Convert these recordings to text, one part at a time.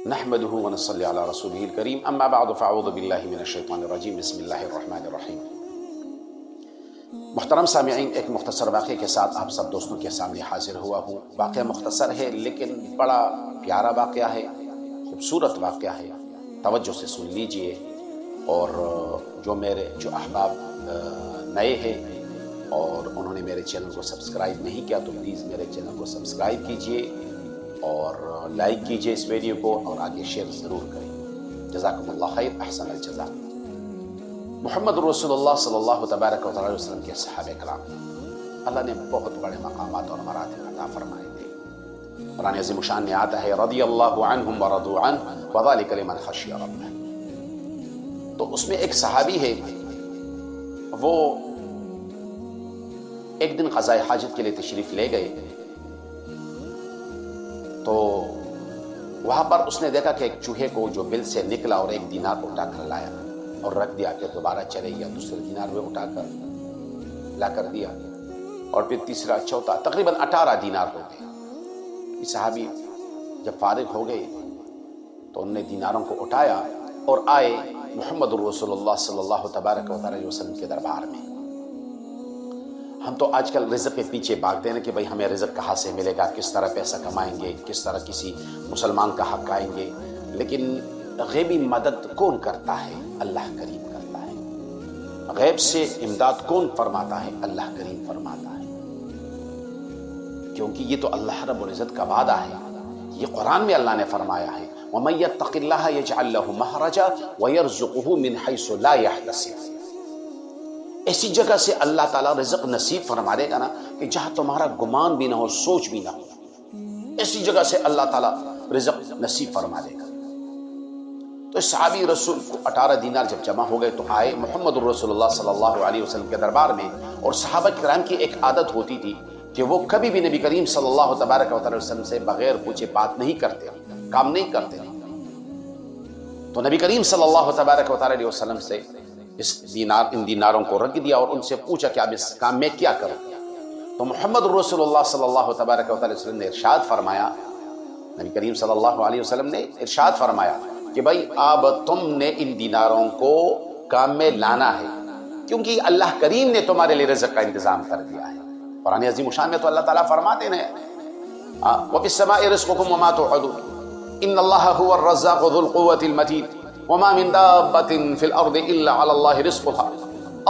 نحمده ونصلی علی رسولہ الکریم اما بعد فاعوذ باللہ من الشیطان الرجیم بسم اللہ الرحمن الرحیم۔ محترم سامعین، ایک مختصر واقعے کے ساتھ آپ سب دوستوں کے سامنے حاضر ہوا ہوں۔ واقعہ مختصر ہے لیکن بڑا پیارا واقعہ ہے، خوبصورت واقعہ ہے، توجہ سے سن لیجئے۔ اور جو احباب نئے ہیں اور انہوں نے میرے چینل کو سبسکرائب نہیں کیا تو پلیز میرے چینل کو سبسکرائب کیجئے اور لائک کیجئے اس ویڈیو کو اور آگے شیئر ضرور کریں۔ جزاکم اللہ خیر، احسن الجزاء۔ محمد رسول اللہ صلی اللہ تبارک و تعالی وسلم کے صحابہ کرام، اللہ نے بہت بڑے مقامات اور مراتب عطا فرمائے تھے۔ قرآن عظیم شان میں آتا ہے رضی اللہ عنہم ورضوا عنہ وذلک لمن خشی ربہ۔ تو اس میں ایک صحابی ہے، وہ ایک دن قضاء حاجت کے لیے تشریف لے گئے تو وہاں پر اس نے دیکھا کہ ایک چوہے کو جو بل سے نکلا اور ایک دینار اٹھا کر لایا اور رکھ دیا کہ دوبارہ چلے گیا، دوسرے دینار میں اٹھا کر لا کر دیا اور پھر تیسرا چوتھا، تقریباً 18 دینار ہو گئے۔ یہ صحابی جب فارغ ہو گئے تو انہوں نے دیناروں کو اٹھایا اور آئے محمد رسول اللہ صلی اللہ تبارک و تعالی وسلم کے دربار میں۔ ہم تو آج کل رزق کے پیچھے بھاگتے ہیں کہ بھئی ہمیں رزق کہاں سے ملے گا، کس طرح پیسہ کمائیں گے، کس طرح کسی مسلمان کا حق آئیں گے، لیکن غیبی مدد کون کرتا ہے؟ اللہ کریم کرتا ہے۔ غیب سے امداد کون فرماتا ہے؟ اللہ کریم فرماتا ہے، کیونکہ یہ تو اللہ رب العزت کا وعدہ ہے۔ یہ قرآن میں اللہ نے فرمایا ہے وَمَن يَتَّقِ اللَّهَ يَجْعَل لَّهُ مَخْرَجًا وَيَرْزُقْهُ مِنْ حَيْثُ لَا يَحْتَسِبُ۔ ایسی جگہ سے اللہ تعالیٰ رزق نصیب فرما دے گا نا کہ جہاں تمہارا گمان بھی نہ ہو، سوچ بھی نہ ہو، ایسی جگہ سے اللہ تعالیٰ رزق نصیب فرما دے گا۔ تو صحابی رسول کو 18 دینار جب جمع ہو گئے تو آئے محمد رسول اللہ صلی اللہ علیہ وسلم کے دربار میں۔ اور صحابہ کرام کی ایک عادت ہوتی تھی کہ وہ کبھی بھی نبی کریم صلی اللہ تبارک و تعالی وسلم سے بغیر پوچھے بات نہیں کرتے، کام نہیں کرتے۔ تو نبی کریم صلی اللہ تبارک و تعالی وسلم سے ان دیناروں کو رکھ دیا اور ان سے پوچھا کہ اب اس کام میں کیا کروں؟ تو محمد رسول اللہ صلی اللہ تبارک و تعالی وسلم نے ارشاد فرمایا، نبی کریم صلی اللہ علیہ وسلم نے ارشاد فرمایا کہ بھائی اب تم نے ان دیناروں کو کام میں لانا ہے، کیونکہ اللہ کریم نے تمہارے لیے رزق کا انتظام کر دیا ہے۔ قرآن عظیم شان میں تو اللہ تعالیٰ فرماتے ہیں وَفِي السَّمَاءِ رِزْقُكُمْ وَمَا تُوعَدُونَ إِنَّ اللَّهَ هُوَ الرَّزَّاقُ ذُو الْقُوَّةِ الْمَتِينُ وما من دابة في الأرض إلا على الله رزقها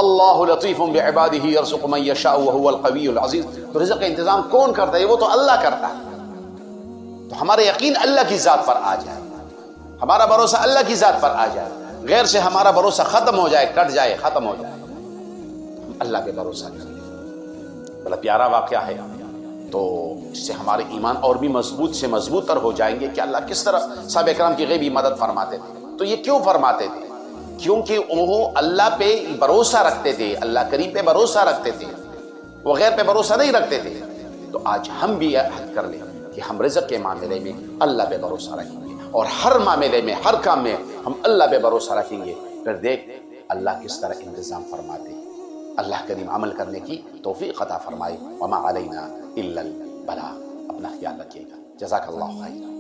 الله لطيف بعباده يرزق من يشاء وهو القوي العزيز۔ تو رزق کا انتظام کون کرتا ہے؟ وہ تو اللہ کرتا ہے۔ تو ہمارا یقین اللہ کی ذات پر آ جائے، ہمارا بھروسہ اللہ کی ذات پر آ جائے، غیر سے ہمارا بھروسہ ختم ہو جائے، کٹ جائے، ختم ہو جائے، ہم اللہ پہ بھروسہ کریں۔ بڑا پیارا واقعہ ہے، تو اس سے ہمارے ایمان اور بھی مضبوط سے مضبوط تر ہو جائیں گے کہ اللہ کس طرح صحابہ کرام کی غیبی مدد فرماتے تھے۔ تو یہ کیوں فرماتے تھے؟ کیونکہ وہ اللہ پہ بھروسہ رکھتے تھے، اللہ کریم پہ بھروسہ رکھتے تھے، وہ غیر پہ بھروسہ نہیں رکھتے تھے۔ تو آج ہم بھی یہ عہد کر لیں کہ ہم رزق کے معاملے میں اللہ پہ بھروسہ رکھیں گے اور ہر معاملے میں، ہر کام میں ہم اللہ پہ بھروسہ رکھیں گے۔ پھر دیکھ اللہ کس طرح انتظام فرماتے ہیں۔ اللہ کریم عمل کرنے کی توفیق عطا فرمائے۔ وما علینا الا البلاغ۔ اپنا خیال رکھیے گا۔ جزاک اللہ خیر۔